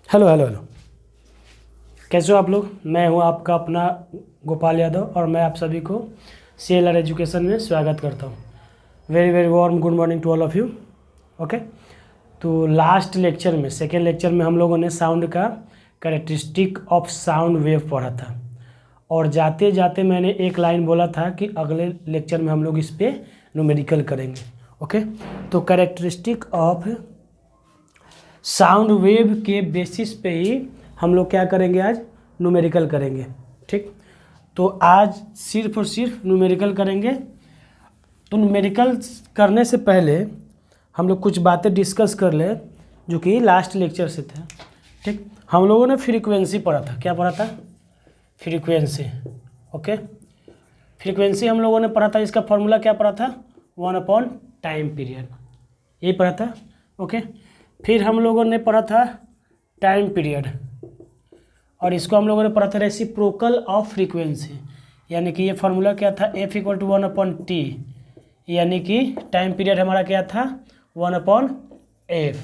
Hello hello hello, कैसे हो आप लोग। मैं हूं आपका अपना गोपाल यादव और मैं आप सभी को CLR एजुकेशन में स्वागत करता हूं। Very very warm good morning to all of you. Okay, तो लास्ट लेक्चर में, सेकेंड लेक्चर में हम लोगों ने साउंड का कैरेक्टरिस्टिक ऑफ साउंड वेव पढ़ा था और जाते जाते मैंने एक लाइन बोला था कि अगले लेक्चर में हम लोग इस पर न्यूमेरिकल करेंगे। ओके, तो कैरेक्टरिस्टिक ऑफ साउंड वेव के बेसिस पे ही हम लोग क्या करेंगे, आज न्यूमेरिकल करेंगे। ठीक, तो आज सिर्फ और सिर्फ न्यूमेरिकल करेंगे। तो न्यूमेरिकल करने से पहले हम लोग कुछ बातें डिस्कस कर ले जो कि लास्ट लेक्चर से थे। ठीक, हम लोगों ने फ्रीक्वेंसी पढ़ा था। क्या पढ़ा था? फ्रीक्वेंसी। ओके, फ्रीक्वेंसी हम लोगों ने पढ़ा था। इसका फॉर्मूला क्या पढ़ा था? 1/टाइम पीरियड, यही पढ़ा था। ओके, फिर हम लोगों ने पढ़ा था टाइम पीरियड और इसको हम लोगों ने पढ़ा था रेसिप्रोकल ऑफ फ्रीक्वेंसी, यानी कि ये फार्मूला क्या था? F = 1/T, यानी कि टाइम पीरियड हमारा क्या था? 1/F।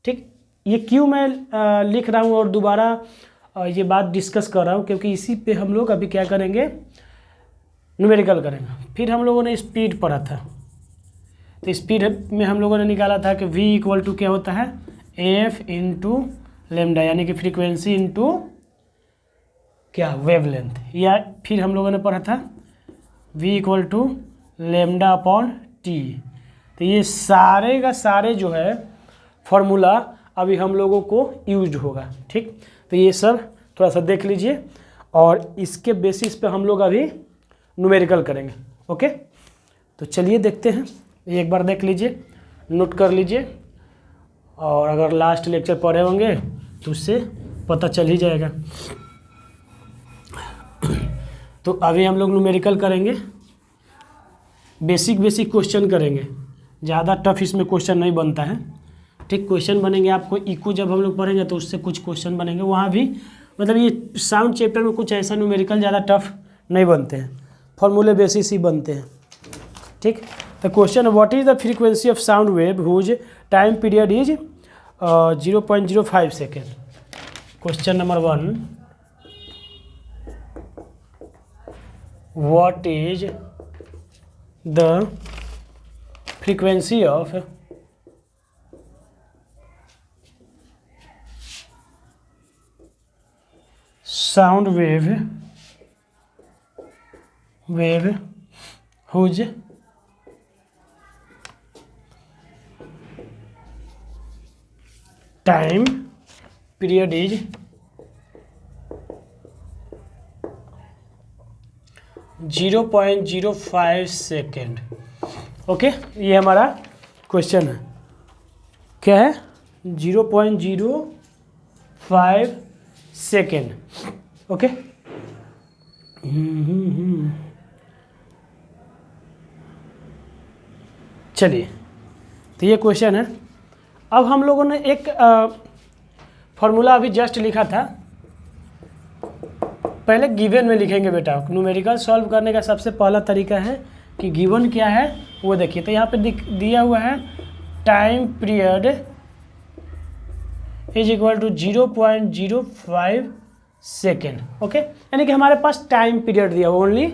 ठीक, ये क्यों मैं लिख रहा हूँ और दोबारा ये बात डिस्कस कर रहा हूँ, क्योंकि इसी पे हम लोग अभी क्या करेंगे, न्यूमेरिकल करेंगे। फिर हम लोगों ने स्पीड पढ़ा था। तो स्पीड में हम लोगों ने निकाला था कि V = क्या होता है? F × लैम्डा, यानी कि फ्रीक्वेंसी इंटू क्या? वेवलेंथ। या फिर हम लोगों ने पढ़ा था V = λ/T। तो ये सारे का सारे जो है फॉर्मूला अभी हम लोगों को यूज होगा। ठीक, तो ये सब थोड़ा सा देख लीजिए और इसके बेसिस पे हम लोग अभी न्यूमेरिकल करेंगे। ओके, तो चलिए देखते हैं। एक बार देख लीजिए, नोट कर लीजिए और अगर लास्ट लेक्चर पढ़े होंगे तो उससे पता चल ही जाएगा। तो अभी हम लोग न्यूमेरिकल करेंगे, बेसिक क्वेश्चन करेंगे। ज़्यादा टफ इसमें क्वेश्चन नहीं बनता है। ठीक, क्वेश्चन बनेंगे आपको इको जब हम लोग पढ़ेंगे तो उससे कुछ क्वेश्चन बनेंगे वहाँ भी। मतलब ये साउंड चैप्टर में कुछ ऐसा न्यूमेरिकल ज़्यादा टफ नहीं बनते हैं, फॉर्मूले बेसिस ही बनते हैं। ठीक, the question, what is the frequency of sound wave whose time period is 0.05 second? Question number 1, what is the frequency of sound wave whose time period is 0.05 second. Okay, ये हमारा question है। क्या है? 0.05 second. Okay, चलिए, तो ये question है। अब हम लोगों ने एक फॉर्मूला अभी जस्ट लिखा था। पहले गिवन में लिखेंगे बेटा। न्यूमेरिकल सॉल्व करने का सबसे पहला तरीका है कि गिवन क्या है वो देखिए। तो यहाँ पे दिया हुआ है टाइम पीरियड = 0.05 सेकेंड। ओके, यानी कि हमारे पास टाइम पीरियड दिया हुआ ओनली,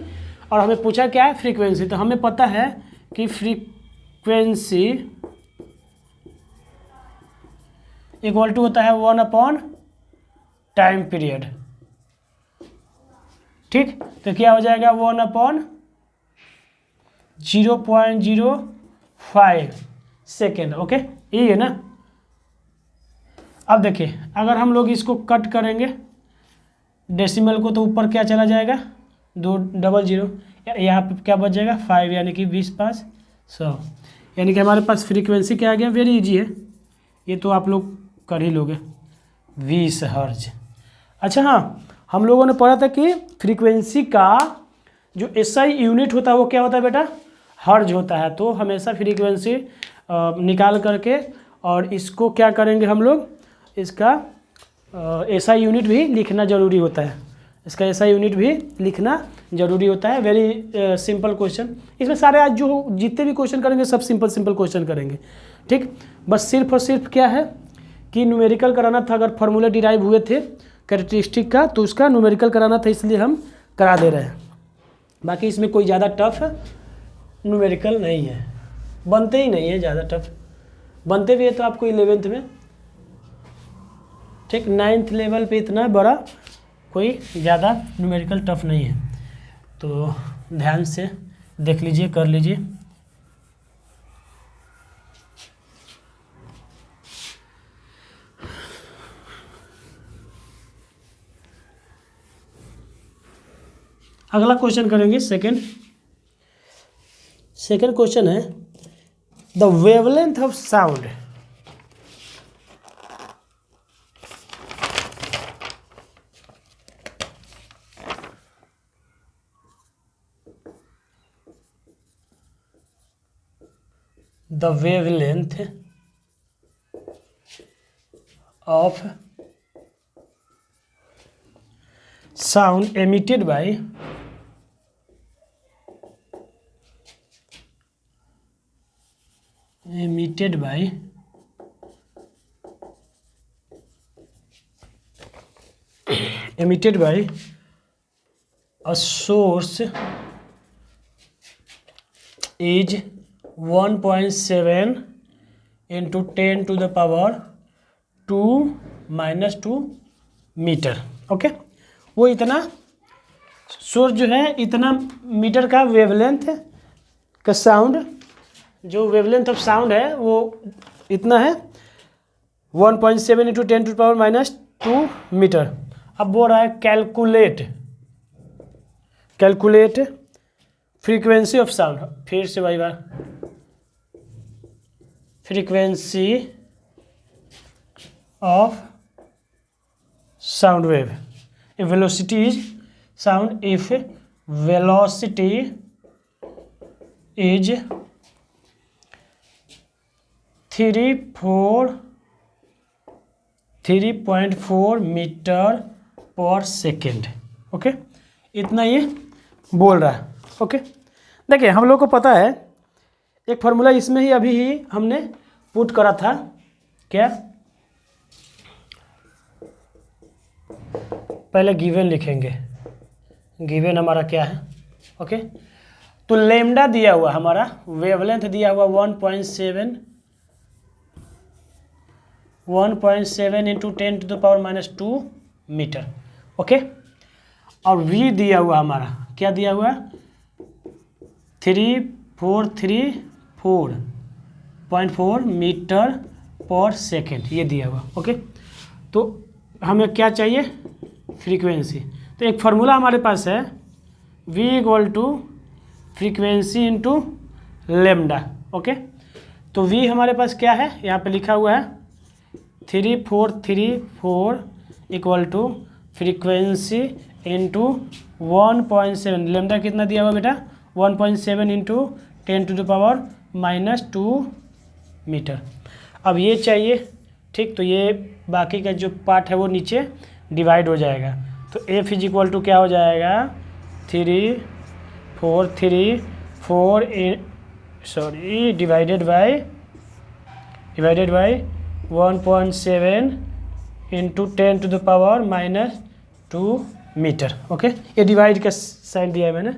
और हमें पूछा क्या है? फ्रीक्वेंसी। तो हमें पता है कि फ्रीक्वेंसी इक्वल टू होता है 1/टाइम पीरियड। ठीक, तो क्या हो जाएगा? 1/0.05 सेकेंड। ओके, यही है ना। अब देखिए, अगर हम लोग इसको कट करेंगे डेसिमल को, तो ऊपर क्या चला जाएगा? 2 डबल 0। यहाँ पे क्या बच जाएगा? 5, यानी कि 20×5 100। यानी कि हमारे पास फ्रीक्वेंसी क्या आ गया? वेरी इजी है, ये तो आप लोग कर ही लोगे, 20 हर्ज। अच्छा हाँ, हम लोगों ने पढ़ा था कि फ्रीक्वेंसी का जो SI यूनिट होता है वो क्या होता है बेटा? हर्ज होता है। तो हमेशा फ्रीक्वेंसी निकाल करके और इसको क्या करेंगे हम लोग, इसका SI यूनिट भी लिखना ज़रूरी होता है। इसका SI यूनिट भी लिखना ज़रूरी होता है। Very simple question. इसमें सारे आज जो जितने भी क्वेश्चन करेंगे सब सिंपल क्वेश्चन करेंगे। ठीक, बस सिर्फ और सिर्फ क्या है कि न्यूमेरिकल कराना था, अगर फार्मूला डिराइव हुए थे कैरेक्टरिस्टिक का तो उसका न्यूमेरिकल कराना था, इसलिए हम करा दे रहे हैं। बाकी इसमें कोई ज़्यादा टफ न्यूमेरिकल नहीं है, बनते ही नहीं है ज़्यादा टफ। बनते भी है तो आपको 11th में, ठीक, 9th लेवल पे इतना बड़ा कोई ज़्यादा न्यूमेरिकल टफ नहीं है। तो ध्यान से देख लीजिए, कर लीजिए। अगला क्वेश्चन करेंगे सेकंड क्वेश्चन है the wavelength of sound the wavelength of sound emitted by a source is 1.7 into 10 to the power 2 minus 2 meter. Okay, वो इतना सोर्स जो है इतना मीटर का वेवलेंथ का साउंड, जो वेवलेंथ ऑफ साउंड है वो इतना है 1.7 into 10 to power minus 2 meter. अब बोल रहा है कैलकुलेट फ्रीक्वेंसी ऑफ साउंड। फिर से भाई बार frequency of sound wave, velocity is sound if velocity is 3.4 metre per second. Okay, इतना ये बोल रहा है। ओके, देखिए हम लोग को पता है एक फार्मूला इसमें ही अभी ही हमने पुट करा था, क्या, पहले गिवन लिखेंगे, गिवन हमारा क्या है। ओके, तो लेमडा दिया हुआ हमारा, वेवलेंथ दिया हुआ 1.7 into 10 to the power minus 2 meter. Okay, और वी दिया हुआ हमारा, क्या दिया हुआ, 3434.4 मीटर पर सेकेंड, ये दिया हुआ। ओके, तो हमें क्या चाहिए, फ्रीक्वेंसी। तो एक फार्मूला हमारे पास है v equal to frequency into lambda. Okay, तो v हमारे पास क्या है, यहाँ पे लिखा हुआ है 3434 equal to frequency into 1.7, lambda कितना दिया हुआ बेटा, 1.7 into 10 to the power minus 2 meter. अब ये चाहिए, ठीक, तो ये बाकी का जो पार्ट है वो नीचे डिवाइड हो जाएगा। तो एफ इज इक्वल टू क्या हो जाएगा, 3434 divided by 1.7 into 10 to the power minus 2 meter. Okay, ये डिवाइड का साइन दिया है मैंने,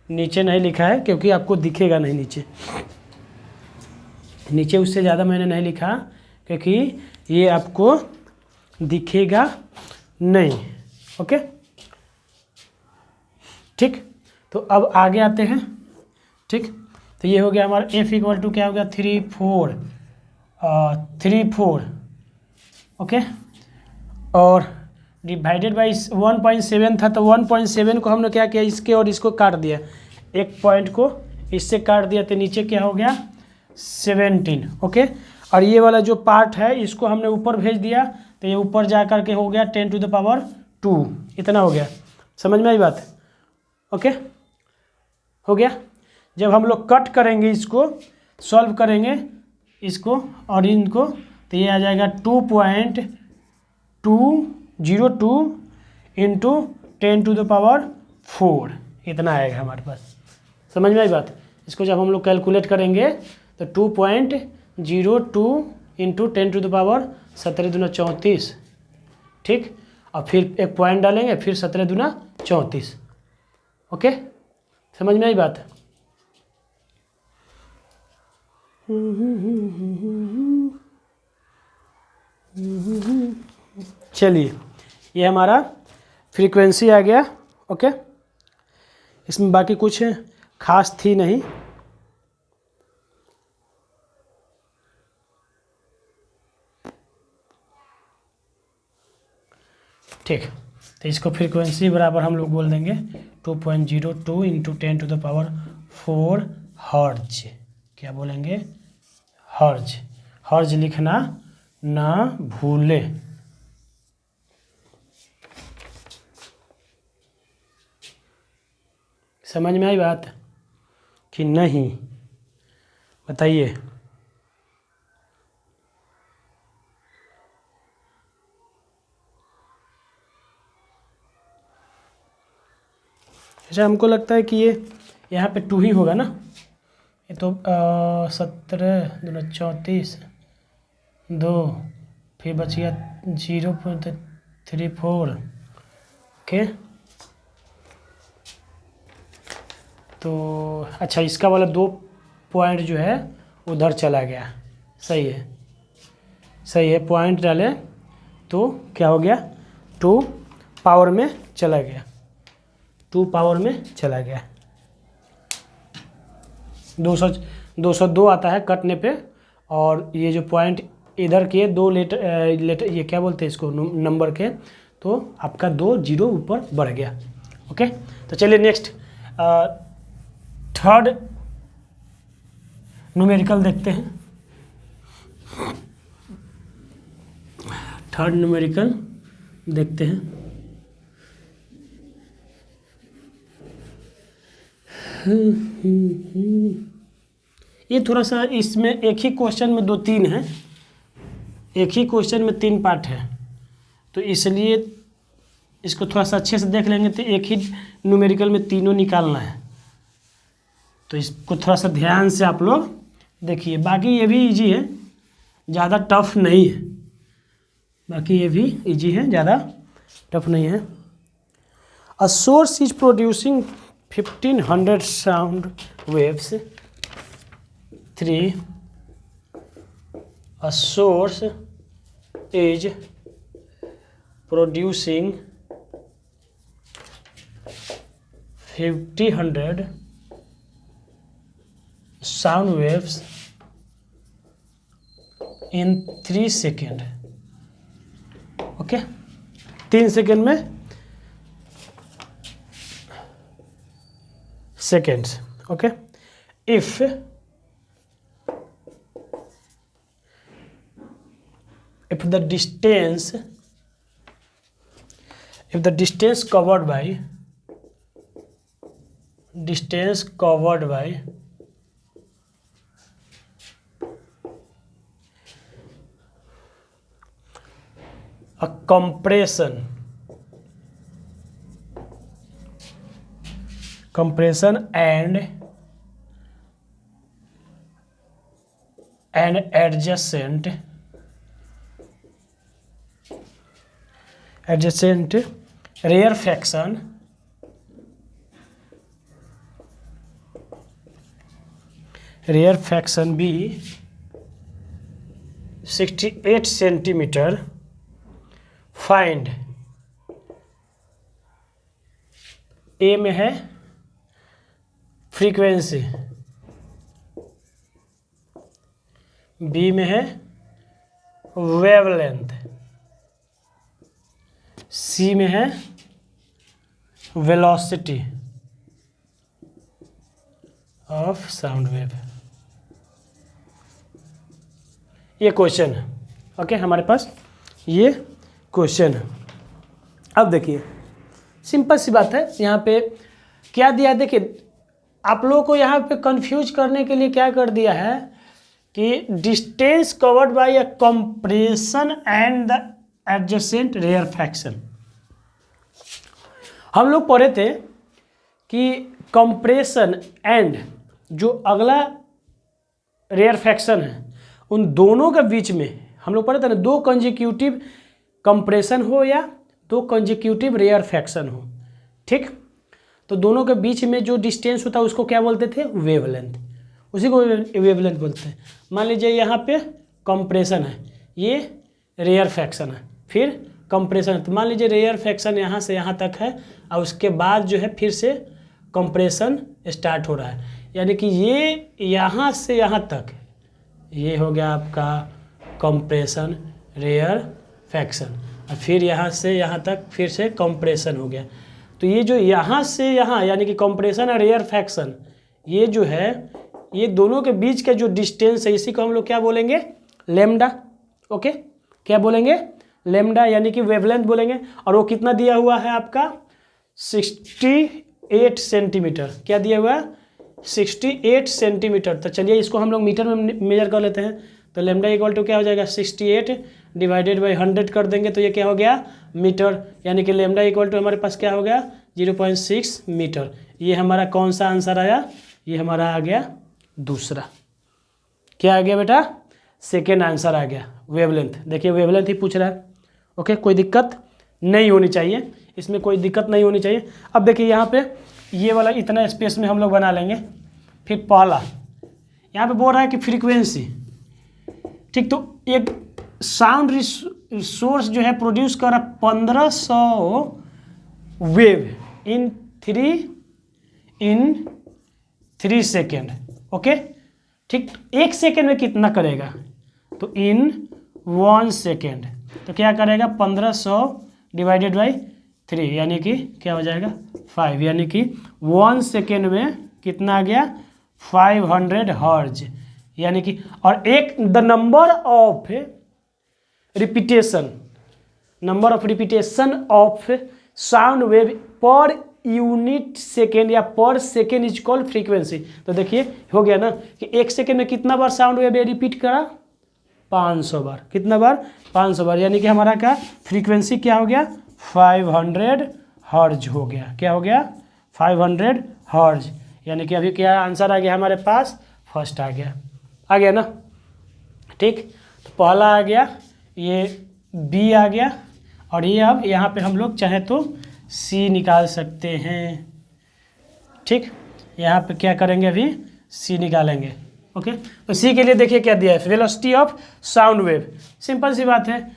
नीचे नहीं लिखा है क्योंकि आपको दिखेगा नहीं नीचे उससे ज़्यादा मैंने नहीं लिखा क्योंकि ये आपको दिखेगा नहीं। ओके, ठीक, तो अब आगे आते हैं। ठीक, तो ये हो गया हमारा एफ इक्वल टू क्या हो गया, 34। ओके, और डिवाइडेड बाई 1.7 था, तो 1.7 को हमने क्या किया, इसके और इसको काट दिया, एक पॉइंट को इससे काट दिया, तो नीचे क्या हो गया 17। ओके, और ये वाला जो पार्ट है इसको हमने ऊपर भेज दिया, तो ये ऊपर जा कर के हो गया 10 टू द पावर 2, इतना हो गया। समझ में आई बात। ओके, हो गया। जब हम लोग कट करेंगे, इसको सॉल्व करेंगे इसको और इनको, तो ये आ जाएगा 2.202 इंटू 10 टू द पावर 4, इतना आएगा हमारे पास। समझ में आई बात। इसको जब हम लोग कैलकुलेट करेंगे तो 2.02 इंटू 10⁻17 दूना 34, ठीक। और फिर एक पॉइंट डालेंगे, फिर 17 दूना 34। ओके, समझ में आई बात? चलिए, ये हमारा फ्रीक्वेंसी आ गया। ओके, इसमें बाकी कुछ खास थी नहीं। ठीक, तो इसको फ्रीक्वेंसी बराबर हम लोग बोल देंगे 2.02 इंटू 10⁴ हर्ज। क्या बोलेंगे? हर्ज। हर्ज लिखना ना भूले। समझ में आई बात कि नहीं? बताइए। अच्छा, हमको लगता है कि ये यहाँ पे 2 ही होगा ना। ये तो 17 दूना 34, 2, फिर बच गया 0.34। ओके, तो अच्छा, इसका वाला 2 पॉइंट जो है उधर चला गया। सही है, सही है। पॉइंट डाले तो क्या हो गया? 2 पावर में चला गया, 2 पावर में चला गया। 202 आता है कटने पे, और ये जो पॉइंट इधर के 2 लेटर ये क्या बोलते हैं इसको, नंबर के, तो आपका 2 जीरो ऊपर बढ़ गया। ओके, तो चलिए नेक्स्ट थर्ड न्यूमेरिकल देखते हैं। थर्ड न्यूमेरिकल देखते हैं। ये थोड़ा सा, इसमें एक ही क्वेश्चन में 2-3 है, एक ही क्वेश्चन में 3 पार्ट है, तो इसलिए इसको थोड़ा सा अच्छे से देख लेंगे तो एक ही न्यूमेरिकल में तीनों निकालना है। तो इसको थोड़ा सा ध्यान से आप लोग देखिए। बाकी ये भी इजी है, ज़्यादा टफ नहीं है। बाकी ये भी इजी है, ज़्यादा टफ नहीं है। A source is producing 1500 sound waves 3. A source is producing 1500 sound waves in 3 seconds. Okay, 3 second में seconds. Okay, if the distance covered by a compression and adjacent rarefaction be 68 centimeter, find ए में है frequency, B में है wavelength, सी में है velocity of sound wave. ये question है। Okay, हमारे पास ये क्वेश्चन है। अब देखिए, सिंपल सी बात है। यहाँ पे क्या दिया, देखिए आप लोगों को यहाँ पे कंफ्यूज करने के लिए क्या कर दिया है कि distance covered by a compression and the adjacent rarefaction. हम लोग पढ़े थे कि कंप्रेशन एंड जो अगला रेयरफैक्शन है उन दोनों के बीच में हम लोग पढ़े थे ना, दो कंजिक्यूटिव कंप्रेशन हो या दो कंजिक्यूटिव रेयरफैक्शन हो, ठीक। तो दोनों के बीच में जो डिस्टेंस होता है उसको क्या बोलते थे, वेवलेंथ, उसी को वेवलेंथ बोलते हैं। मान लीजिए यहाँ पे कंप्रेशन है, ये रेयरफैक्शन है, फिर कंप्रेशन है। तो मान लीजिए रेयरफैक्शन यहाँ से यहाँ तक है और उसके बाद जो है फिर से कंप्रेशन स्टार्ट हो रहा है, यानी कि ये यहाँ से यहाँ तक, ये हो गया आपका कंप्रेशन रेयरफैक्शन, और फिर यहाँ से यहाँ तक फिर से कंप्रेशन हो गया। तो ये जो यहाँ से यहाँ यानी कि कंप्रेशन और रेयरफैक्शन, ये जो है ये दोनों के बीच का जो डिस्टेंस है इसी को हम लोग क्या बोलेंगे, लैम्डा। ओके, क्या बोलेंगे, लैम्डा, यानी कि वेवलेंथ बोलेंगे। और वो कितना दिया हुआ है आपका 68 सेंटीमीटर। क्या दिया हुआ है, 68 सेंटीमीटर। तो चलिए इसको हम लोग मीटर में मेजर कर लेते हैं। तो लैम्डा इक्वल टू क्या हो जाएगा, 68 डिवाइडेड बाई 100 कर देंगे तो ये क्या हो गया, मीटर। यानी कि लैम्डा इक्वल टू हमारे पास क्या हो गया, 0.6 मीटर। ये हमारा कौन सा आंसर आया, ये हमारा आ गया दूसरा। क्या आ गया बेटा, सेकेंड आंसर आ गया, वेवलेंथ। देखिए वेवलेंथ ही पूछ रहा है। ओके, कोई दिक्कत नहीं होनी चाहिए, इसमें कोई दिक्कत नहीं होनी चाहिए। अब देखिए यहाँ पे ये वाला इतना स्पेस में हम लोग बना लेंगे। फिर पहला यहाँ पे बोल रहा है कि फ्रीक्वेंसी, ठीक। तो एक साउंड सोर्स जो है प्रोड्यूस कर रहा 1500 वेव इन 3 सेकेंड। ओके, ठीक। 1 सेकेंड में कितना करेगा, तो इन 1 सेकेंड। तो क्या करेगा, 1500 डिवाइडेड बाई 3 यानी कि क्या हो जाएगा 5, यानी कि 1 सेकेंड में कितना आ गया 500 हर्ज। यानी कि और एक the number of repetition, number of repetition of sound wave per unit second या पर सेकेंड इज कॉल्ड फ्रीक्वेंसी। तो देखिए हो गया ना कि 1 सेकेंड में कितना बार साउंड वेव रिपीट करा, 500 बार। कितना बार, 500 बार। यानी कि हमारा क्या फ्रीक्वेंसी क्या हो गया, 500 हर्ज हो गया। क्या हो गया, 500 हर्ज। यानी कि अभी क्या आंसर आ गया हमारे पास, फर्स्ट आ गया ना, ठीक। तो पहला आ गया, ये बी आ गया, और ये अब यहाँ पे हम लोग चाहे तो सी निकाल सकते हैं, ठीक। यहाँ पे क्या करेंगे, अभी सी निकालेंगे। ओके, तो सी के लिए देखिए क्या दिया है, velocity of sound wave. Simple सी बात है,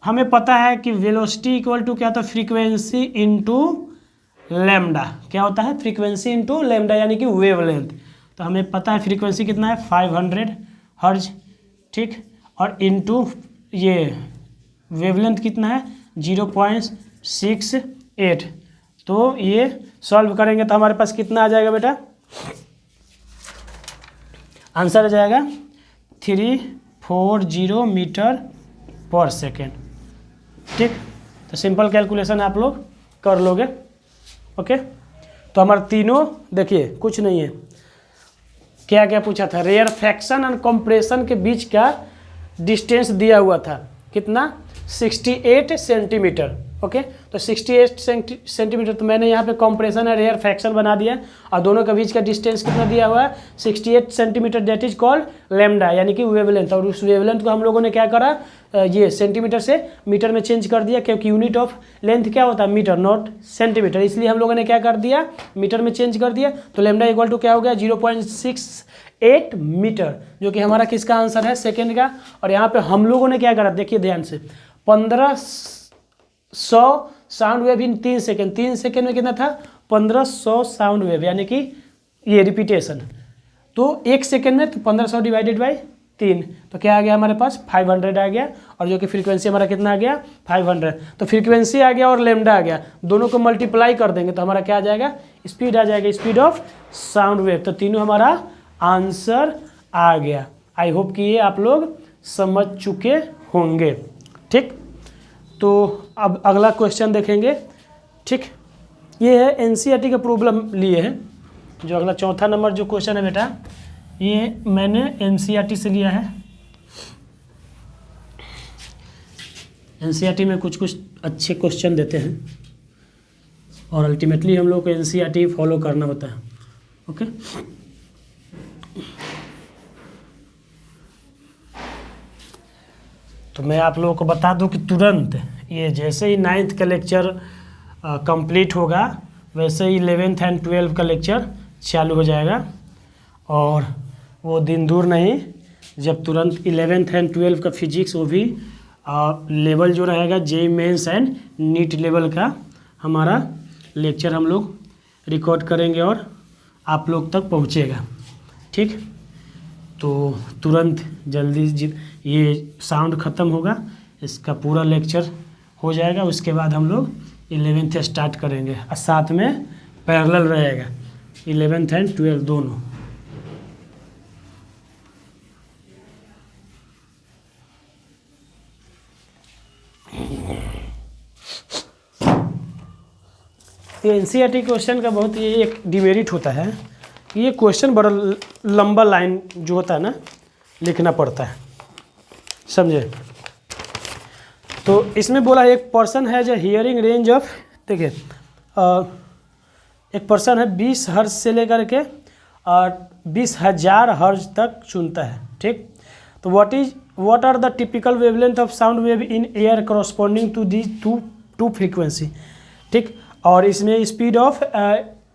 हमें पता है कि वेलोसिटी इक्वल टू क्या होता है, फ्रीक्वेंसी इनटू लैम्डा। क्या होता है, फ्रीक्वेंसी इनटू लैम्डा, यानी कि वेवलेंथ। तो हमें पता है फ्रीक्वेंसी कितना है, 500 हर्ज, ठीक। और इनटू ये वेवलेंथ कितना है, 0.68। तो ये सॉल्व करेंगे तो हमारे पास कितना आ जाएगा बेटा, आंसर आ जाएगा 340 मीटर पर सेकेंड, ठीक। तो सिंपल कैलकुलेशन आप लोग कर लोगे। ओके, तो हमारे तीनों देखिए कुछ नहीं है, क्या क्या पूछा था, रेयरफैक्शन एंड कंप्रेशन के बीच का डिस्टेंस दिया हुआ था, कितना 68 सेंटीमीटर। ओके, तो 68 सेंटीमीटर, तो मैंने यहाँ पे कंप्रेशन और रेयरफैक्शन बना दिया, और दोनों के बीच का डिस्टेंस कितना दिया हुआ है 68 centimetre, that is called lambda, यानी कि वेवलेंथ। और उस वेवलेंथ को हम लोगों ने क्या करा, ये सेंटीमीटर से मीटर में चेंज कर दिया, क्योंकि यूनिट ऑफ लेंथ क्या होता है, मीटर नॉट सेंटीमीटर, इसलिए हम लोगों ने क्या कर दिया, मीटर में चेंज कर दिया। तो लैम्डा इक्वल टू क्या हो गया 0.68 मीटर, जो कि हमारा किसका आंसर है, सेकेंड का। और यहाँ पे हम लोगों ने क्या करा, देखिए ध्यान से, 1500 साउंड वेव इन 3 सेकेंड। 3 सेकेंड में कितना था, 1500 साउंड वेव, यानी कि ये रिपीटेशन। तो 1 सेकेंड में तो 1500 डिवाइडेड बाई 3, तो क्या आ गया हमारे पास 500 आ गया, और जो कि फ्रीक्वेंसी हमारा कितना आ गया 500। तो फ्रीक्वेंसी आ गया और लैम्डा आ गया, दोनों को मल्टीप्लाई कर देंगे तो हमारा क्या आ जाएगा, स्पीड आ जाएगा, स्पीड ऑफ साउंड वेव। तो तीनों हमारा आंसर आ गया। आई होप कि ये आप लोग समझ चुके होंगे, ठीक। तो अब अगला क्वेश्चन देखेंगे, ठीक। ये है एनसीईआरटी का प्रॉब्लम लिए है, जो अगला चौथा नंबर जो क्वेश्चन है बेटा, ये मैंने एनसीईआरटी से लिया है। एनसीईआरटी में कुछ कुछ अच्छे क्वेश्चन देते हैं, और अल्टीमेटली हम लोग को एनसीईआरटी फॉलो करना होता है। ओके, तो मैं आप लोगों को बता दूं कि तुरंत ये जैसे ही 9th का लेक्चर कंप्लीट होगा वैसे ही 11th एंड 12th का लेक्चर चालू हो जाएगा। और वो दिन दूर नहीं जब तुरंत 11th एंड 12th का फिजिक्स वो भी लेवल जो रहेगा JEE mains and NEET level का हमारा लेक्चर हम लोग रिकॉर्ड करेंगे और आप लोग तक पहुँचेगा। ठीक, तो तुरंत जल्दी ये साउंड ख़त्म होगा, इसका पूरा लेक्चर हो जाएगा। उसके बाद हम लोग 11th स्टार्ट करेंगे और साथ में पैरेलल रहेगा 11th एंड 12th दोनों। ये एनसीईआरटी क्वेश्चन का बहुत ये एक डिमेरिट होता है, ये क्वेश्चन बड़ा लंबा लाइन जो होता है ना लिखना पड़ता है, समझे। तो इसमें बोला एक पर्सन है जो हियरिंग रेंज ऑफ, देखिए एक पर्सन है 20 हर्ज से लेकर के और 20,000 हर्ज तक सुनता है। ठीक, तो what are the typical wavelength of sound wave in air corresponding to the two frequency. ठीक, और इसमें स्पीड ऑफ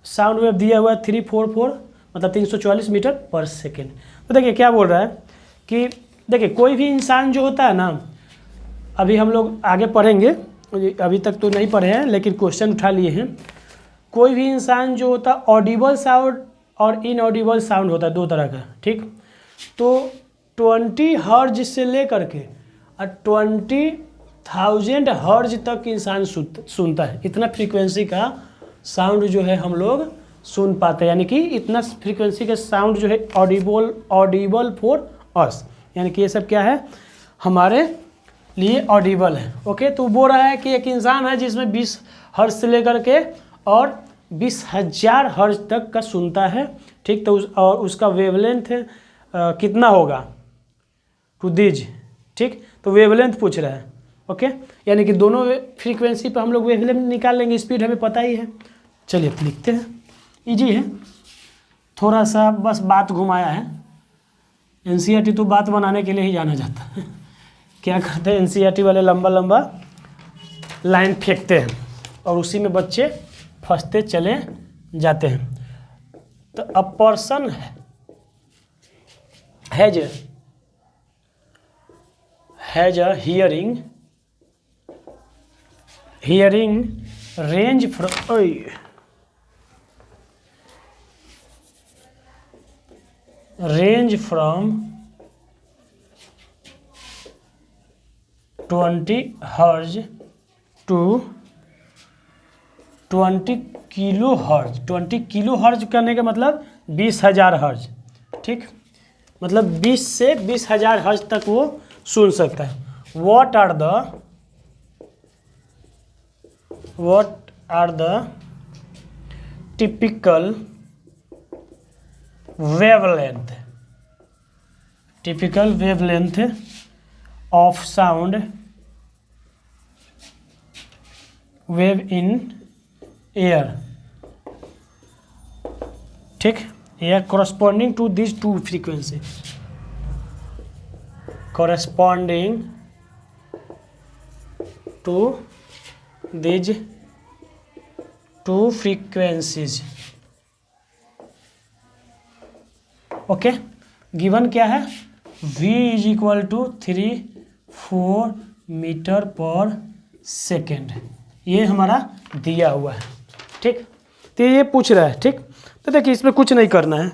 साउंड वेव दिया हुआ है 344 मतलब 344 मीटर पर सेकेंड। तो देखिए क्या बोल रहा है कि देखिए कोई भी इंसान जो होता है ना, अभी हम लोग आगे पढ़ेंगे, अभी तक तो नहीं पढ़े हैं लेकिन क्वेश्चन उठा लिए हैं। कोई भी इंसान जो होता है ऑडिबल साउंड और इनऑडिबल साउंड होता है दो तरह का। ठीक, तो 20 हर्ज से लेकर के 20,000 हर्ज तक इंसान सुनता है। इतना फ्रीक्वेंसी का साउंड जो है हम लोग सुन पाते हैं, यानी कि इतना फ्रीक्वेंसी का साउंड जो है ऑडिबल फॉर अस, यानी कि ये सब क्या है हमारे लिए ऑडिबल है। ओके, तो बोल रहा है कि एक इंसान है जिसमें 20 हर्ज से लेकर के और 20,000 हर्ज तक का सुनता है। ठीक, तो और उसका वेवलेंथ कितना होगा टू दीज। ठीक, तो वेवलेंथ पूछ रहा है। ओके, यानी कि दोनों फ्रीक्वेंसी पे हम लोग वेवलेंथ निकाल लेंगे, स्पीड हमें पता ही है। चलिए लिखते हैं, इजी है, थोड़ा सा बस बात घुमाया है। एनसीईआरटी तो बात बनाने के लिए ही जाना जाता है। क्या करते हैं एनसीईआरटी वाले, लंबा लंबा लाइन फेंकते हैं और उसी में बच्चे फंसते चले जाते हैं। तो a person has a hearing range from 20 hertz to 20 kilo hertz. 20 kilo hertz करने का मतलब 20,000 हर्ज। ठीक, मतलब 20 से 20,000 हर्ज तक वो सुन सकता है। What are the typical wavelength of sound wave in air। ठीक, air corresponding to these two frequency, corresponding to these two frequencies। Okay, given क्या है, v is equal to 3-4 meter per second, ये हमारा दिया हुआ है। ठीक, तो ये पूछ रहा है। ठीक, तो देखिए इसमें कुछ नहीं करना है,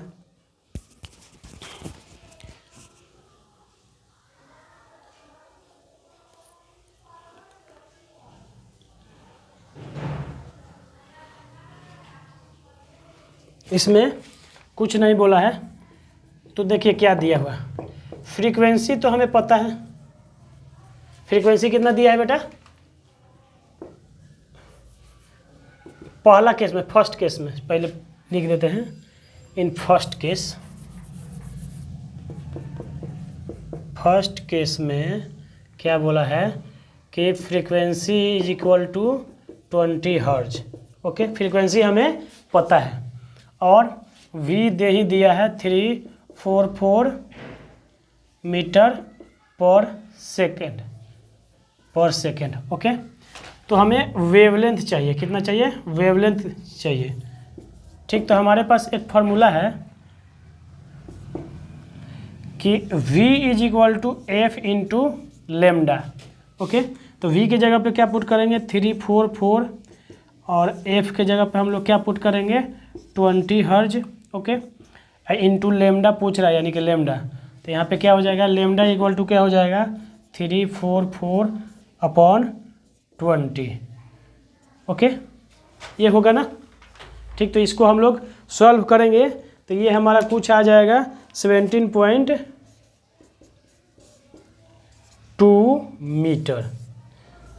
इसमें कुछ नहीं बोला है। तो देखिए क्या दिया हुआ, फ्रीक्वेंसी तो हमें पता है। फ्रीक्वेंसी कितना दिया है बेटा, पहला केस में, फर्स्ट केस में पहले लिख देते हैं। इन फर्स्ट केस में क्या बोला है कि फ्रीक्वेंसी इज इक्वल टू 20 हर्ज। ओके, फ्रीक्वेंसी हमें पता है और v दे ही दिया है 344 मीटर पर सेकेंड। पर सेकेंड। ओके, तो हमें वेवलेंथ चाहिए, कितना चाहिए, वेवलेंथ चाहिए। ठीक, तो हमारे पास एक फार्मूला है कि v is equal to F into lambda. Okay, तो v की जगह पे क्या पुट करेंगे 344 और f के जगह पे हम लोग क्या पुट करेंगे 20 हर्ज। ओके, इंटू लेमडा पूछ रहा है यानी कि लेमडा, तो यहाँ पे क्या हो जाएगा लेमडा इक्वल टू क्या हो जाएगा 344 अपॉन 20। ओके, ये होगा ना। ठीक, तो इसको हम लोग सॉल्व करेंगे तो ये हमारा कुछ आ जाएगा 17.2 मीटर,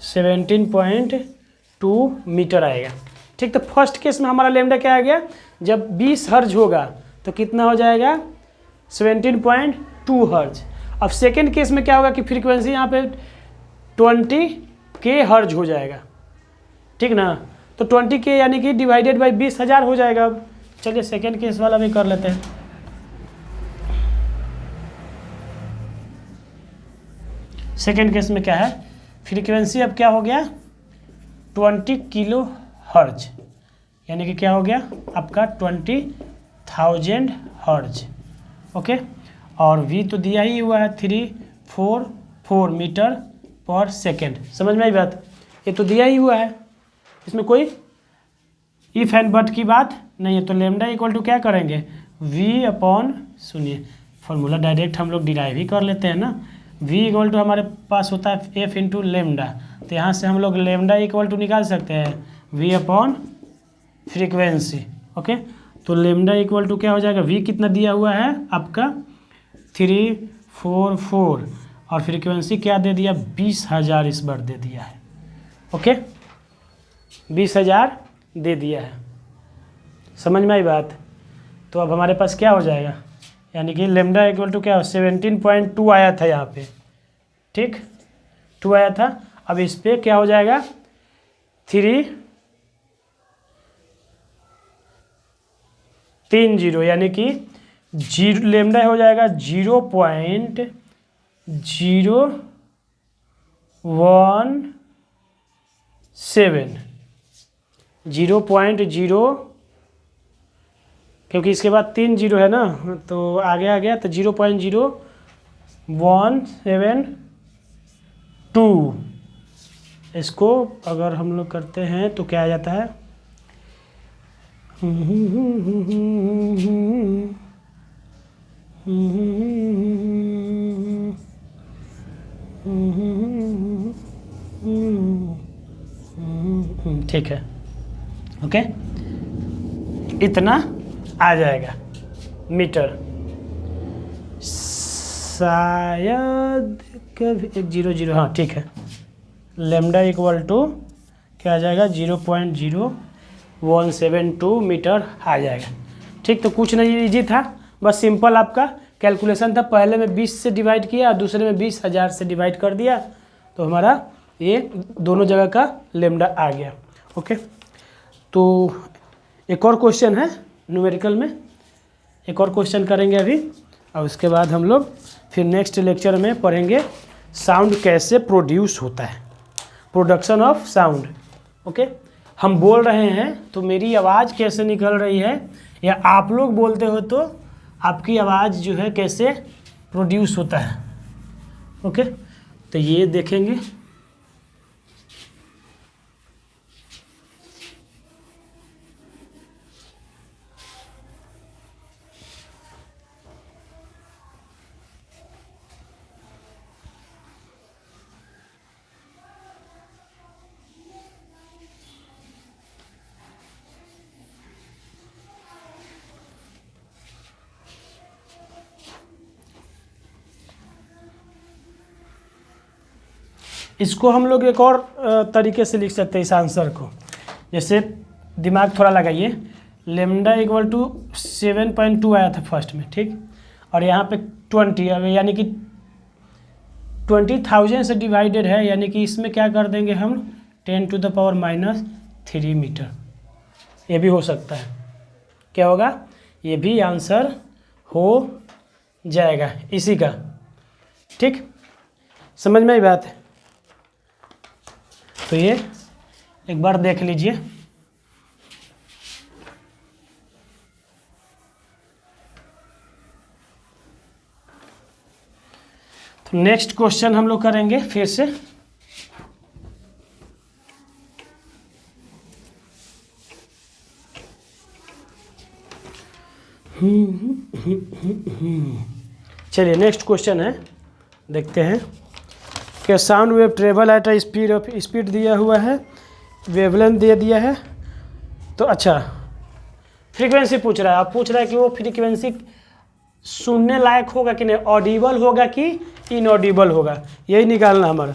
17.2 मीटर आएगा। ठीक, तो फर्स्ट केस में हमारा लेमडा क्या आ गया, जब 20 हर्ज होगा तो कितना हो जाएगा 17.2 हर्ज। अब सेकेंड केस में क्या होगा कि फ्रीक्वेंसी यहाँ पे 20 के हर्ज हो जाएगा। ठीक ना, तो 20 के यानी कि डिवाइडेड बाई 20,000 हो जाएगा। अब चलिए सेकेंड केस वाला भी कर लेते हैं। सेकेंड केस में क्या है, फ्रीक्वेंसी अब क्या हो गया 20 किलो हर्ज, यानी कि क्या हो गया आपका 20,000 हर्ज। ओके, और वी तो दिया ही हुआ है 344 मीटर पर सेकेंड। समझ में आई बात, ये तो दिया ही हुआ है, इसमें कोई इफ एंड बट की बात नहीं है। तो लेमडा इक्वल टू क्या करेंगे v अपॉन, सुनिए फॉर्मूला डायरेक्ट हम लोग डिराइव ही कर लेते हैं ना। v इक्वल टू हमारे पास होता है f इंटू लेमडा, तो यहाँ से हम लोग लेमडा इक्वल टू निकाल सकते हैं v अपॉन फ्रीक्वेंसी। ओके, तो लेमडा इक्वल टू क्या हो जाएगा, v कितना दिया हुआ है आपका 344 और फ्रीक्वेंसी क्या दे दिया 20,000 इस बार दे दिया है। ओके, 20,000 दे दिया है। समझ में आई बात, तो अब हमारे पास क्या हो जाएगा, यानी कि लेमडा इक्वल टू क्या हो 17.2 आया था यहाँ पे। ठीक, 2 आया था, अब इस पे क्या हो जाएगा 330 यानी कि जीरो, लेमडा हो जाएगा 0.017, 0.0, क्योंकि इसके बाद 3 जीरो है ना तो आगे आ गया, तो 0.0172। इसको अगर हम लोग करते हैं तो क्या आ जाता है ठीक है। ओके, इतना आ जाएगा मीटर, शायद कभी 100, हाँ ठीक है। लेमडा इक्वल टू क्या आ जाएगा 0.0172 मीटर आ जाएगा। ठीक, तो कुछ नहीं, इजी था, बस सिंपल आपका कैलकुलेशन था। पहले में 20 से डिवाइड किया, दूसरे में 20,000 से डिवाइड कर दिया, तो हमारा ये दोनों जगह का लेमडा आ गया। ओके, तो एक और क्वेश्चन है न्यूमेरिकल में, एक और क्वेश्चन करेंगे अभी, और उसके बाद हम लोग फिर नेक्स्ट लेक्चर में पढ़ेंगे साउंड कैसे प्रोड्यूस होता है, प्रोडक्शन ऑफ साउंड। ओके, हम बोल रहे हैं तो मेरी आवाज़ कैसे निकल रही है, या आप लोग बोलते हो तो आपकी आवाज़ जो है कैसे प्रोड्यूस होता है। ओके, तो ये देखेंगे। इसको हम लोग एक और तरीके से लिख सकते हैं इस आंसर को, जैसे दिमाग थोड़ा लगाइए। लेमडा इक्वल टू 7.2 आया था फर्स्ट में, ठीक, और यहाँ पे 20 यानी कि 20,000 से डिवाइडेड है, यानी कि इसमें क्या कर देंगे हम 10⁻³ मीटर। ये भी हो सकता है, क्या होगा, ये भी आंसर हो जाएगा इसी का। ठीक, समझ में आई बात है। तो ये एक बार देख लीजिए। तो नेक्स्ट क्वेश्चन हम लोग करेंगे फिर से। चलिए नेक्स्ट क्वेश्चन है, देखते हैं कि sound wave travel at a speed दिया हुआ है, वेवलेंथ दे दिया है। तो अच्छा फ्रीक्वेंसी पूछ रहा है, आप पूछ रहा है कि वो फ्रीक्वेंसी सुनने लायक होगा कि नहीं, ऑडिबल होगा कि इनऑडिबल होगा, यही निकालना हमारा।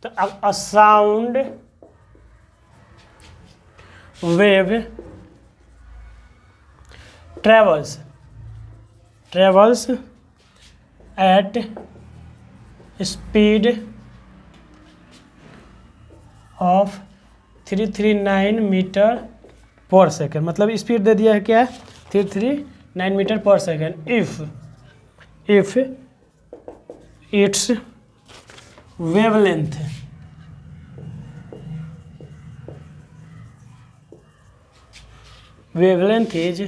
तो अब a sound wave travels at speed of 339 meter per second, मतलब स्पीड दे दिया है क्या है 339 meter per second. If its wavelength is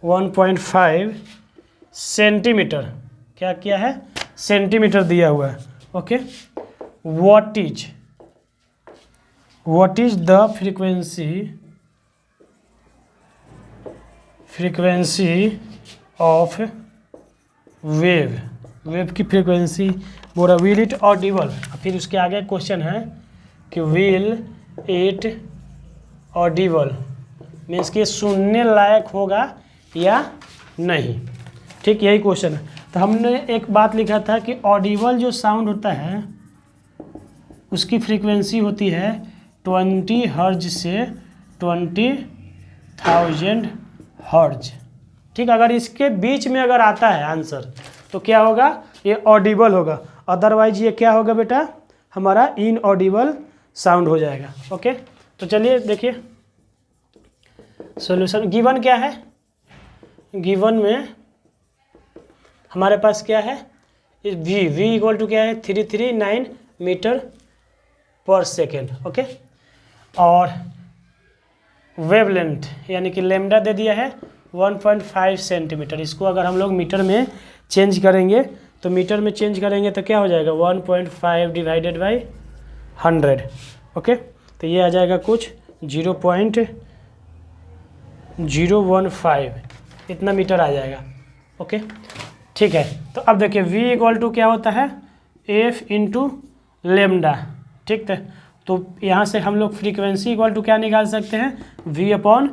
1.5 centimeter, क्या किया है सेंटीमीटर दिया हुआ है। Okay, what is the frequency of wave की फ्रीक्वेंसी बोला विल इट ऑडिबल। फिर उसके आगे क्वेश्चन है कि विल इट ऑडिबल मीन्स कि सुनने लायक होगा या नहीं। ठीक, यही क्वेश्चन है। तो हमने एक बात लिखा था कि ऑडिबल जो साउंड होता है उसकी फ्रीक्वेंसी होती है 20 हर्ज से 20,000 हर्ज। ठीक, अगर इसके बीच में अगर आता है आंसर तो क्या होगा, ये ऑडिबल होगा, अदरवाइज ये क्या होगा बेटा, हमारा इनऑडिबल साउंड हो जाएगा। ओके, तो चलिए देखिए सॉल्यूशन। गिवन क्या है, गिवन में हमारे पास क्या है, v इक्वल टू क्या है 339 मीटर पर सेकेंड। ओके, और वेवलेंथ यानी कि लेमडा दे दिया है 1.5 सेंटीमीटर। इसको अगर हम लोग मीटर में चेंज करेंगे तो मीटर में चेंज करेंगे तो क्या हो जाएगा 1.5 डिवाइडेड बाई 100। ओके, तो ये आ जाएगा कुछ 0.015 इतना मीटर आ जाएगा। ओके, ठीक है। तो अब देखिए v इक्वल टू क्या होता है f इंटू लेमडा। ठीक है, तो यहाँ से हम लोग फ्रीक्वेंसी इक्वल टू क्या निकाल सकते हैं v अपॉन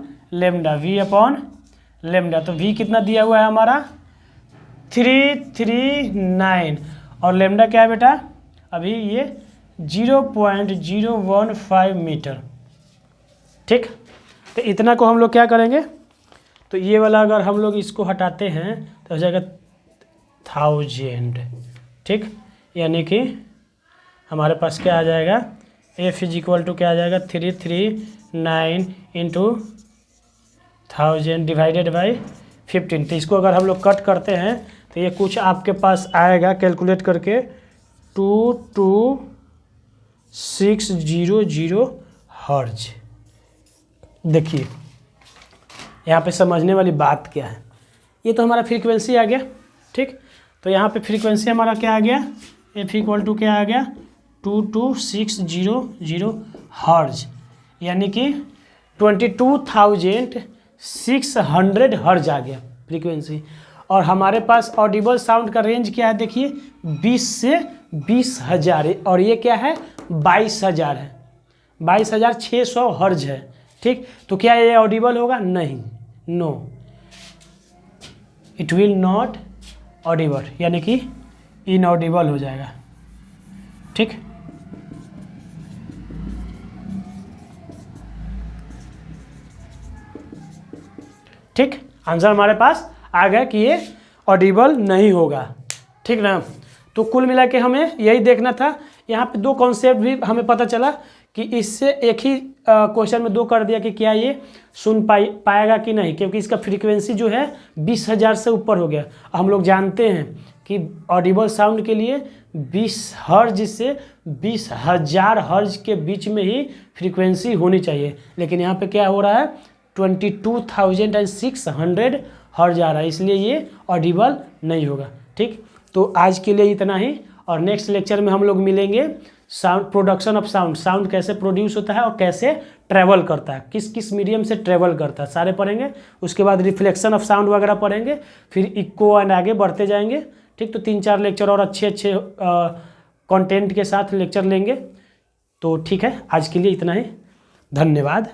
लेमडा, तो v कितना दिया हुआ है हमारा 339 और लेमडा क्या है बेटा अभी ये 0.015 मीटर। ठीक, तो इतना को हम लोग क्या करेंगे, तो ये वाला अगर हम लोग इसको हटाते हैं तो हो जाएगा 1000। ठीक, यानी कि हमारे पास क्या आ जाएगा f इज इक्वल टू क्या आ जाएगा 339 इंटू 1000 डिवाइडेड बाई 15। तो इसको अगर हम लोग कट करते हैं तो ये कुछ आपके पास आएगा कैलकुलेट करके 22600 हर्ज। देखिए यहाँ पे समझने वाली बात क्या है, ये तो हमारा फ्रीक्वेंसी आ गया। ठीक, तो यहाँ पे फ्रीक्वेंसी हमारा क्या आ गया f इक्वल टू क्या आ गया 22600 हर्ज, यानी कि 22,600 हर्ज आ गया फ्रीक्वेंसी। और हमारे पास ऑडिबल साउंड का रेंज क्या है देखिए 20 से 20,000 और ये क्या है 22,000 है, 22,600 हर्ज है। ठीक, तो क्या ये ऑडिबल होगा, नहीं, no it will not audible, यानी कि इनऑडिबल हो जाएगा। ठीक, ठीक, आंसर हमारे पास आ गया कि ये ऑडिबल नहीं होगा। ठीक ना, तो कुल मिला के हमें यही देखना था। यहाँ पे दो कॉन्सेप्ट भी हमें पता चला कि इससे एक ही क्वेश्चन में दो कर दिया कि क्या ये सुन पाएगा कि नहीं, क्योंकि इसका फ्रीक्वेंसी जो है 20,000 से ऊपर हो गया। हम लोग जानते हैं कि ऑडिबल साउंड के लिए 20 हर्ज से 20,000 हर्ज के बीच में ही फ्रीक्वेंसी होनी चाहिए, लेकिन यहाँ पे क्या हो रहा है 22,600 हर्ज आ रहा है, इसलिए ये ऑडिबल नहीं होगा। ठीक, तो आज के लिए इतना ही, और नेक्स्ट लेक्चर में हम लोग मिलेंगे sound, production of sound, sound कैसे प्रोड्यूस होता है और कैसे ट्रैवल करता है, किस किस मीडियम से ट्रैवल करता है, सारे पढ़ेंगे। उसके बाद रिफ्लेक्शन ऑफ साउंड वगैरह पढ़ेंगे, फिर इक्को एंड आगे बढ़ते जाएंगे। ठीक, तो 3-4 लेक्चर और अच्छे अच्छे कंटेंट के साथ लेक्चर लेंगे। तो ठीक है, आज के लिए इतना ही, धन्यवाद।